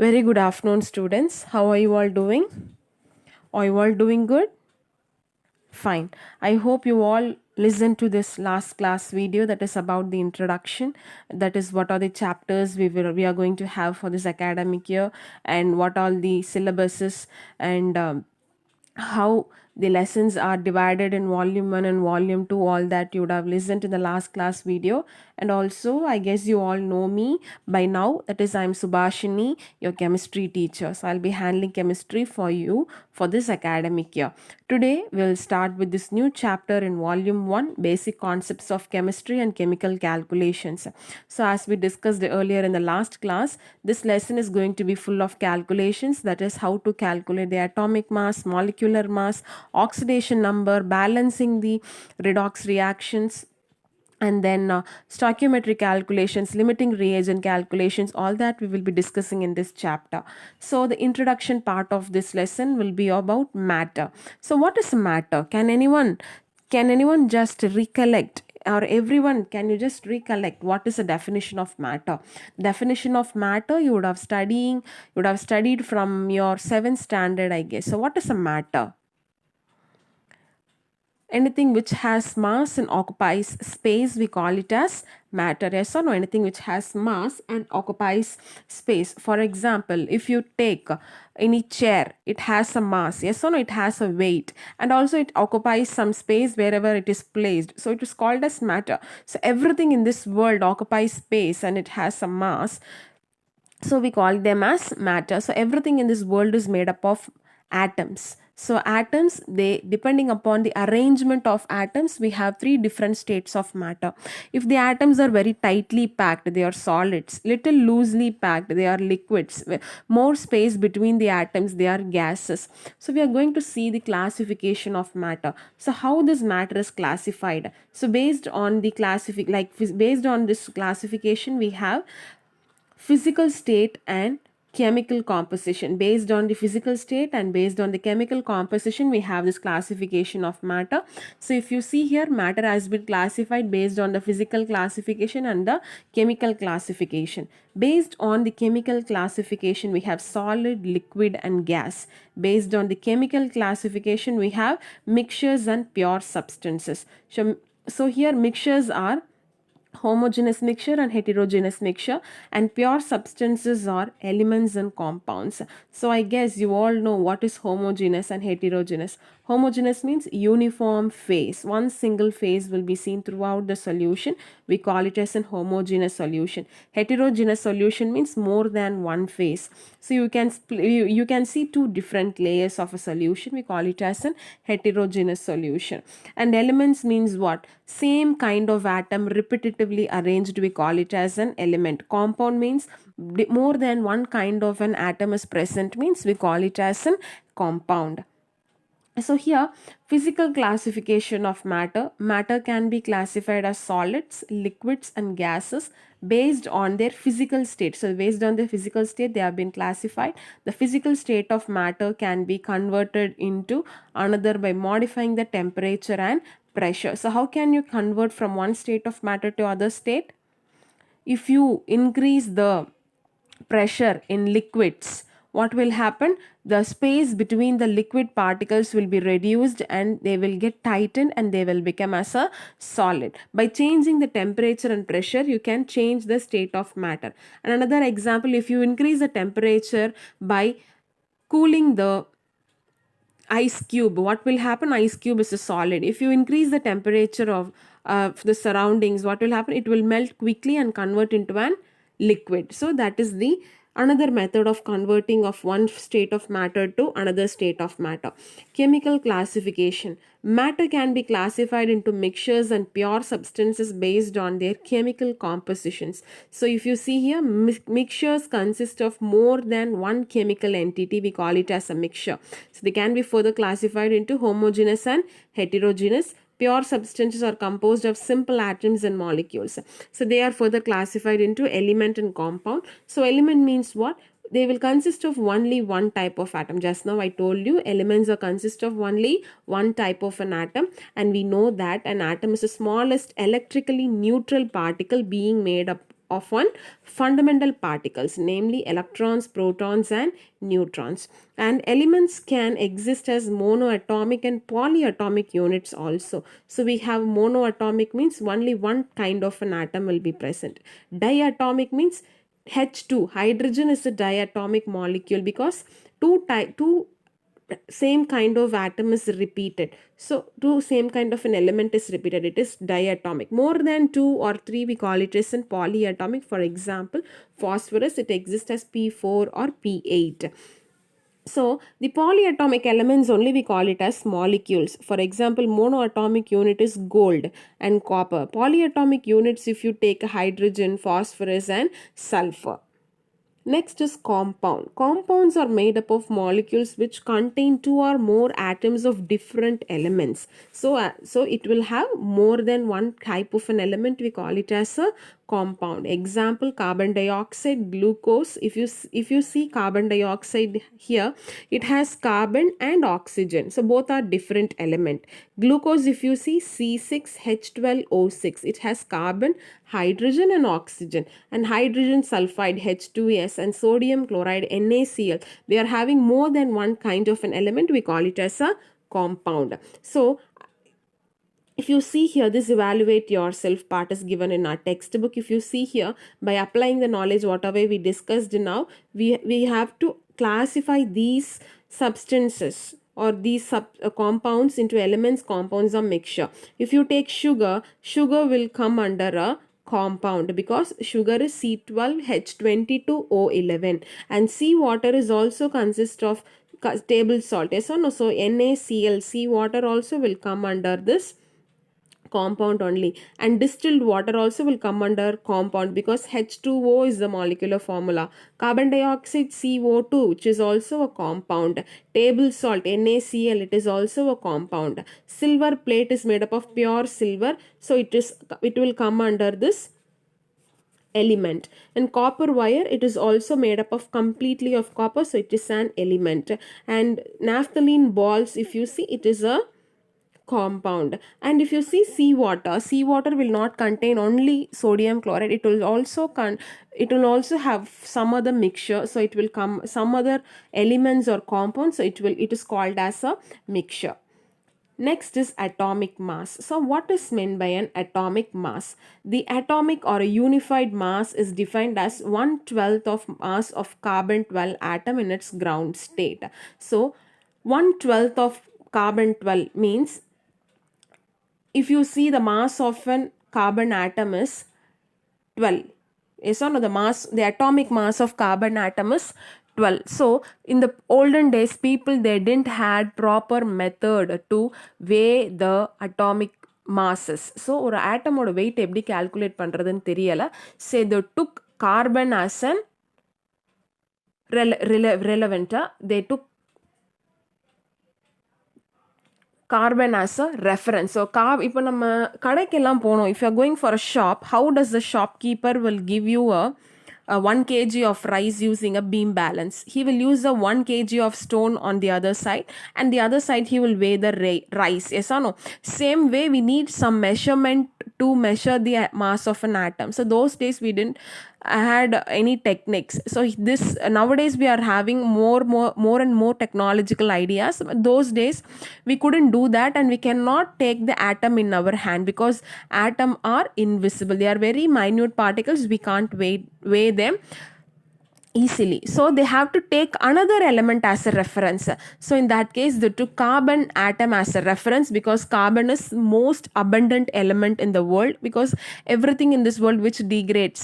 Very good afternoon, students. How are you all doing? Are you all doing good? Fine. I hope you all listened to this last class video that is about the introduction. That is what are the chapters we are going to have for this academic year, and what all the syllabuses, and how the lessons are divided in volume 1 and volume 2, all that you would have listened in the last class video. And also, I guess you all know me by now, that is, I'm Subhashini, your chemistry teacher. So I'll be handling chemistry for you for this academic year. Today we'll start with this new chapter in volume 1, basic concepts of chemistry and chemical calculations. So as we discussed earlier in the last class, this lesson is going to be full of calculations, that is how to calculate the atomic mass, molecular mass, oxidation number, balancing the redox reactions, and then stoichiometry calculations, limiting reagent calculations, all that we will be discussing in this chapter. So the introduction part of this lesson will be about matter. So what is matter? Can anyone just recollect, or everyone, can you just recollect what is the definition of matter? Definition of matter you would have studied from your 7th standard, I guess. So what is a matter? Anything which has mass and occupies space, we call it as matter. Yes or no? Anything which has mass and occupies space. For example, if you take any chair, it has a mass. Yes or no? It has a weight, and also it occupies some space wherever it is placed. So it is called as matter. So everything in this world occupies space and it has a mass. So we call them as matter. So everything in this world is made up of atoms. So atoms, they, depending upon the arrangement of atoms, we have 3 different states of matter. If the atoms are very tightly packed, they are solids. Little loosely packed, they are liquids. More space between the atoms, they are gases. So we are going to see the classification of matter. So how this matter is classified? So based on the based on this classification, we have physical state and chemical composition. Based on the physical state and based on the chemical composition, we have this classification of matter. So if you see here, matter has been classified based on the physical classification and the chemical classification. Based on the chemical classification, we have solid, liquid and gas. Based on the chemical classification, we have mixtures and pure substances. So here mixtures are homogeneous mixture and heterogeneous mixture, and pure substances are elements and compounds. So I guess you all know what is homogeneous and heterogeneous. Homogeneous means uniform phase. One single phase will be seen throughout the solution. We call it as an homogeneous solution. Heterogeneous solution means more than one phase. So you can see 2 different layers of a solution. We call it as an heterogeneous solution. And elements means what? Same kind of atom repetitively arranged, we call it as an element. Compound means more than one kind of an atom is present, means we call it as an compound. So here, physical classification of matter. Matter can be classified as solids, liquids and gases based on their physical state. So based on their physical state, they have been classified. The physical state of matter can be converted into another by modifying the temperature and pressure. So how can you convert from one state of matter to other state? If you increase the pressure in liquids, what will happen? The space between the liquid particles will be reduced and they will get tightened and they will become as a solid. By changing the temperature and pressure, you can change the state of matter. And another example, if you increase the temperature by cooling the ice cube, what will happen? Ice cube is a solid. If you increase the temperature of the surroundings, what will happen? It will melt quickly and convert into an liquid. So that is the another method of converting of one state of matter to another state of matter. Chemical classification. Matter can be classified into mixtures and pure substances based on their chemical compositions. So if you see here, mixtures consist of more than one chemical entity. We call it as a mixture. So they can be further classified into homogeneous and heterogeneous. Pure substances are composed of simple atoms and molecules. So they are further classified into element and compound. So element means what? They will consist of only one type of atom. Just now I told you elements are consist of only one type of an atom, and we know that an atom is the smallest electrically neutral particle being made up on fundamental particles, namely electrons, protons, and neutrons. And elements can exist as monoatomic and polyatomic units also. So we have monoatomic means only one kind of an atom will be present. Diatomic means H2, hydrogen is a diatomic molecule because two same kind of atom is repeated. So two same kind of an element is repeated. It is diatomic. More than 2 or 3 we call it as in polyatomic. For example, phosphorus, it exists as P4 or P8. So the polyatomic elements only we call it as molecules. For example, monoatomic unit is gold and copper. Polyatomic units if you take hydrogen, phosphorus and sulfur. Next is compound. Compounds are made up of molecules which contain 2 or more atoms of different elements. So it will have more than one type of an element. We call it as a compound. Example, carbon dioxide, glucose. If you see carbon dioxide here, it has carbon and oxygen. So both are different element. Glucose, if you see C6H12O6, it has carbon, hydrogen and oxygen, and hydrogen sulfide H2S and sodium chloride NaCl. They are having more than one kind of an element. We call it as a compound. So if you see here, this evaluate yourself part is given in our textbook. If you see here, by applying the knowledge whatever we discussed now, we have to classify these substances or these compounds into elements, compounds, or mixture. If you take sugar, sugar will come under a compound because sugar is C12H22O11, and seawater is also consist of table salt. Yes or no? So NaCl, seawater also will come under this compound only, and distilled water also will come under compound because H2O is the molecular formula. Carbon dioxide CO2, which is also a compound. Table salt NaCl, it is also a compound. Silver plate is made up of pure silver, so it will come under this element. And copper wire, it is also made up of completely of copper, so it is an element. And naphthalene balls, if you see, it is a compound. And if you see seawater will not contain only sodium chloride, it will also have some other mixture, so it will come some other elements or compounds, so it is called as a mixture. Next is atomic mass. So what is meant by an atomic mass? The atomic or a unified mass is defined as 1/12 of mass of carbon-12 atom in its ground state. So 1/12 of carbon-12 means, if you see the mass of an carbon atom is 12. Yes or no? The atomic mass of carbon atom is 12. So in the olden days, people, they didn't had proper method to weigh the atomic masses. So ஒரு atom ஓட weight எப்படி calculate பண்றதுன்னு தெரியல. Say they took carbon as an relevant. They took carbon as a reference. So இப்போ நம்ம கடைக்கெல்லாம் போனோம், if you are going for a shop, how does the shopkeeper will give you a 1 kg of rice using a beam balance? He will use the 1 kg of stone on the other side, and the other side he will weigh the rice. Yes or no? Same way, we need some measurement to measure the mass of an atom. So those days we didn't had any techniques. So this nowadays we are having more and more technological ideas. Those days we couldn't do that, and we cannot take the atom in our hand because atom are invisible. They are very minute particles. We can't weigh them easily. So they have to take another element as a reference. So in that case, they took carbon atom as a reference because carbon is most abundant element in the world, because everything in this world which degrades,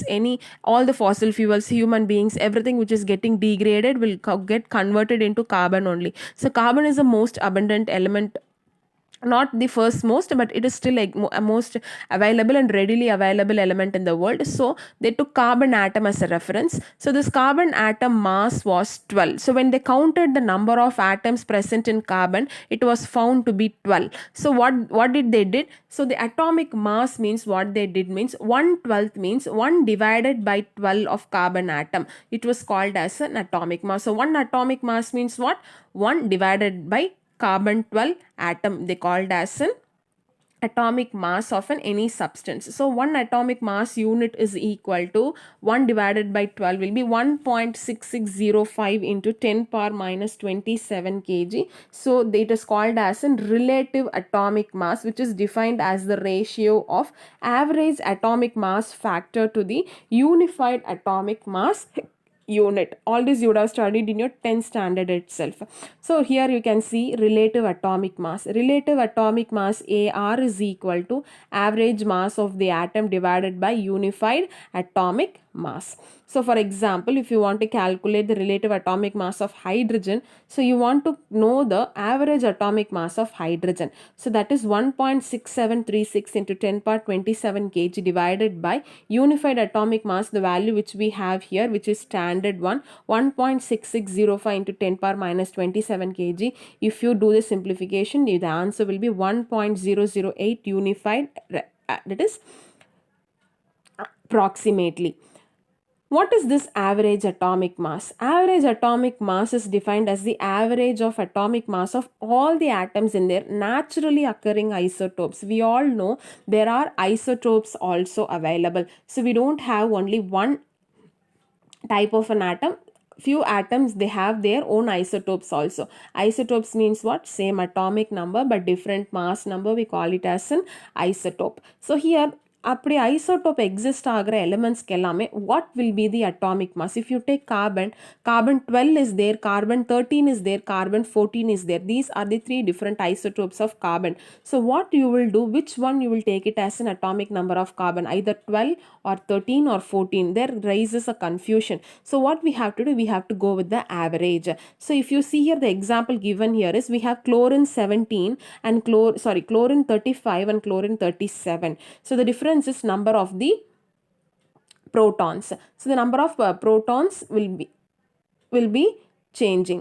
all the fossil fuels, human beings, everything which is getting degraded will get converted into carbon only. So carbon is the most abundant element, not the first most, but it is still a most available and readily available element in the world. So they took carbon atom as a reference. So this carbon atom mass was 12. So when they counted the number of atoms present in carbon, it was found to be 12. So what did they did? So the atomic mass means, what they did means 1/12 means 1 divided by 12 of carbon atom. It was called as an atomic mass. So 1 atomic mass means what? 1 divided by carbon 12 atom, they called as an atomic mass of any substance. So one atomic mass unit is equal to 1 divided by 12 will be 1.6605 into 10 power minus 27 kg. So it is called as a relative atomic mass, which is defined as the ratio of average atomic mass factor to the unified atomic mass unit. All this you would have studied in your 10th standard itself. So here you can see relative atomic mass. Relative atomic mass AR is equal to average mass of the atom divided by unified atomic mass. So for example, if you want to calculate the relative atomic mass of hydrogen, so you want to know the average atomic mass of hydrogen. So that is 1.6736 into 10 power 27 kg divided by unified atomic mass, the value which we have here, which is standard one, 1.6605 into 10 power minus 27 kg. If you do the simplification, the answer will be 1.008 unified, that is approximately. What is this average atomic mass? Average atomic mass is defined as the average of atomic mass of all the atoms in their naturally occurring isotopes. We all know there are isotopes also available. So we don't have only one type of an atom. Few atoms, they have their own isotopes also. Isotopes means what? Same atomic number but different mass number. We call it as an isotope. So here அப்படி isotope exist ஆகிற எலிமெண்ட்ஸ்க்கு எல்லாமே what will be the atomic mass? If you take carbon, carbon 12 is there, carbon 13 is there, carbon 14 is there. These are the three different isotopes of carbon. So what you will do, which one you will take it as an atomic number of carbon, either 12 or 13 or 14? There raises a confusion. So what we have to do, we have to go with the average. So if you see here, the example given here is we have chlorine 17 and chlorine 35 and chlorine 37. So the difference is number of the protons. So the number of protons will be changing.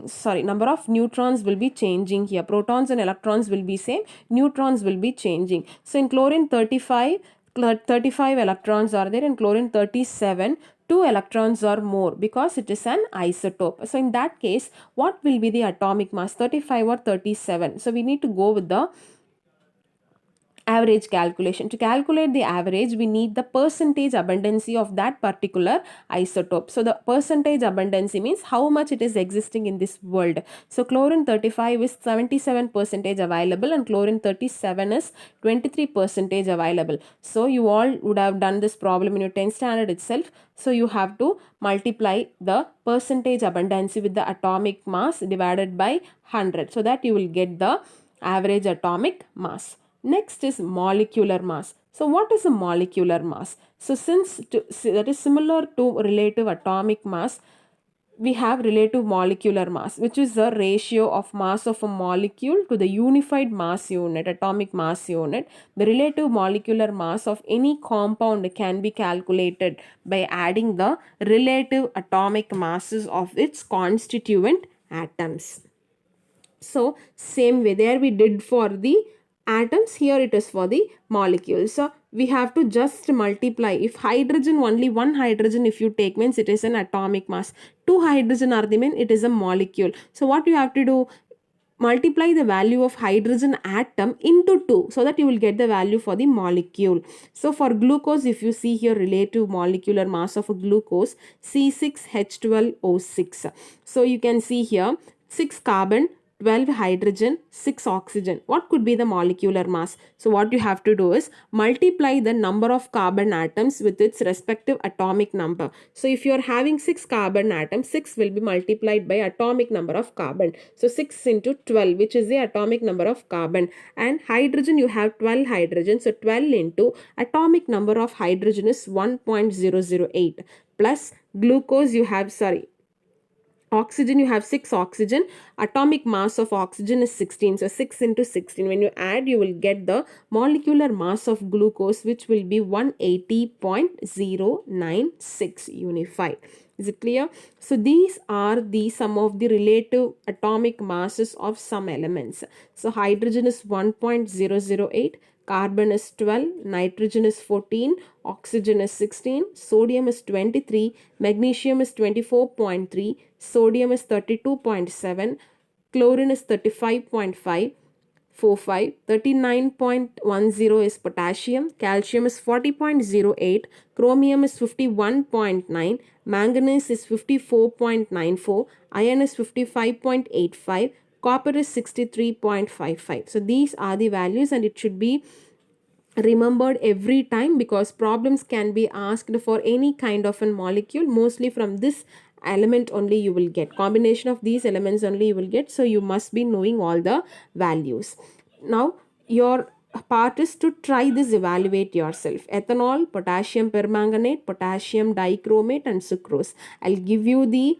Number of neutrons will be changing here. Protons and electrons will be same. Neutrons will be changing. So in chlorine 35 electrons are there. In chlorine 37, 2 electrons are more because it is an isotope. So in that case, what will be the atomic mass? 35 or 37? So we need to go with the average calculation. To calculate the average, we need the percentage abundancy of that particular isotope. So the percentage abundancy means how much it is existing in this world. So chlorine 35 is 77% available and chlorine 37 is 23% available. So you all would have done this problem in your 10th standard itself. So you have to multiply the percentage abundancy with the atomic mass divided by 100 so that you will get the average atomic mass. Next is molecular mass. So what is a molecular mass? So that is similar to relative atomic mass, we have relative molecular mass, which is the ratio of mass of a molecule to the unified mass unit, atomic mass unit. The relative molecular mass of any compound can be calculated by adding the relative atomic masses of its constituent atoms. So same way there we did for the atoms, here it is for the molecules. So we have to just multiply. If hydrogen, only one hydrogen if you take, means it is an atomic mass. 2 hydrogen are the mean it is a molecule. So what you have to do, multiply the value of hydrogen atom into 2 so that you will get the value for the molecule. So for glucose, if you see here, relative molecular mass of a glucose C6H12O6. So you can see here 6 carbon, 12 hydrogen, 6 oxygen. What could be the molecular mass? So what you have to do is multiply the number of carbon atoms with its respective atomic number. So if you are having 6 carbon atoms, 6 will be multiplied by atomic number of carbon. So 6 into 12, which is the atomic number of carbon. And hydrogen, you have 12 hydrogen. So 12 into atomic number of hydrogen is 1.008 plus glucose you have, oxygen, you have 6 oxygen. Atomic mass of oxygen is 16. So 6 into 16. When you add, you will get the molecular mass of glucose, which will be 180.096 unified. Is it clear? So these are some of the relative atomic masses of some elements. So hydrogen is 1.008. Carbon is 12, nitrogen is 14, oxygen is 16, sodium is 23, magnesium is 24.3, sodium is 32.7, chlorine is 35.5, 45. 39.10 is potassium, calcium is 40.08, chromium is 51.9, manganese is 54.94, iron is 55.85, copper is 63.55. So these are the values, and it should be remembered every time, because problems can be asked for any kind of a molecule. Mostly from this element only you will get, combination of these elements only you will get, so you must be knowing all the values. Now your part is to try this, evaluate yourself. Ethanol, potassium permanganate, potassium dichromate and sucrose. I'll give you the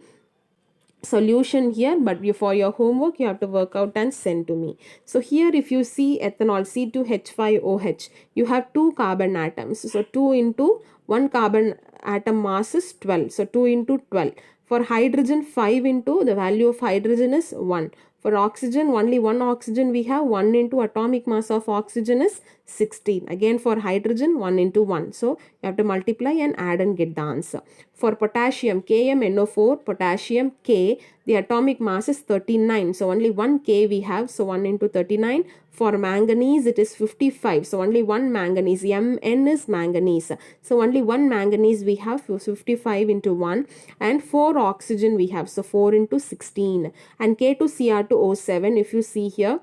solution here, but for your homework you have to work out and send to me. So here if you see ethanol, C2H5OH, you have 2 carbon atoms, so 2 into 1 carbon atom mass is 12, so 2 into 12. For hydrogen, 5 into the value of hydrogen is 1. For oxygen, only 1 oxygen we have, 1 into atomic mass of oxygen is 16. Again for hydrogen, 1 into 1. So you have to multiply and add and get the answer. For potassium, KMNO4, potassium K, the atomic mass is 39. So only 1 K we have, so 1 into 39. For manganese, it is 55. So only 1 manganese, Mn is manganese. So only 1 manganese we have, so 55 into 1. And 4 oxygen we have, so 4 into 16. And K2Cr2O7, if you see here,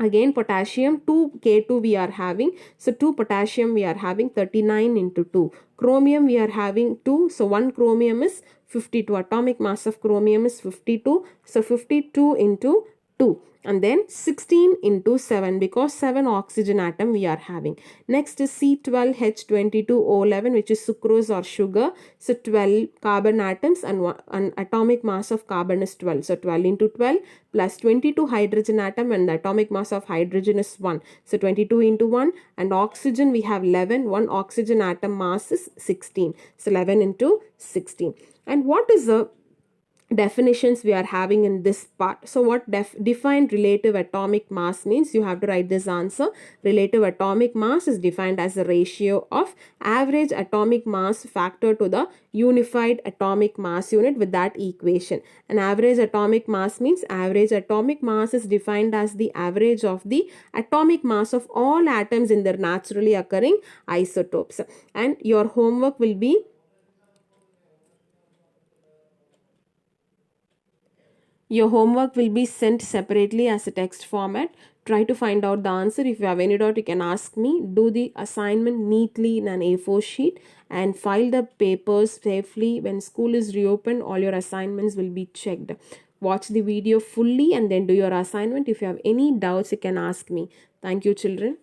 again potassium 2 K2 we are having, so 2 potassium we are having, 39 into 2. Chromium we are having 2, so 1 chromium is 52. Atomic mass of chromium is 52, so 52 into 2. And then 16 into 7, because 7 oxygen atom we are having. Next is C12H22O11, which is sucrose or sugar. So 12 carbon atoms and atomic mass of carbon is 12. So 12 into 12 plus 22 hydrogen atom, and the atomic mass of hydrogen is 1. So 22 into 1. And oxygen we have 11. 1 oxygen atom mass is 16. So 11 into 16. And what is the definitions we are having in this part? So what defined relative atomic mass means? You have to write this answer. Relative atomic mass is defined as the ratio of average atomic mass factor to the unified atomic mass unit with that equation. And average atomic mass means average atomic mass is defined as the average of the atomic mass of all atoms in their naturally occurring isotopes. And your homework will be sent separately as a text format. Try to find out the answer. If you have any doubt, you can ask me. Do the assignment neatly in an A4 sheet and file the papers safely. When school is reopened, all your assignments will be checked. Watch the video fully and then do your assignment. If you have any doubts, you can ask me. Thank you, children.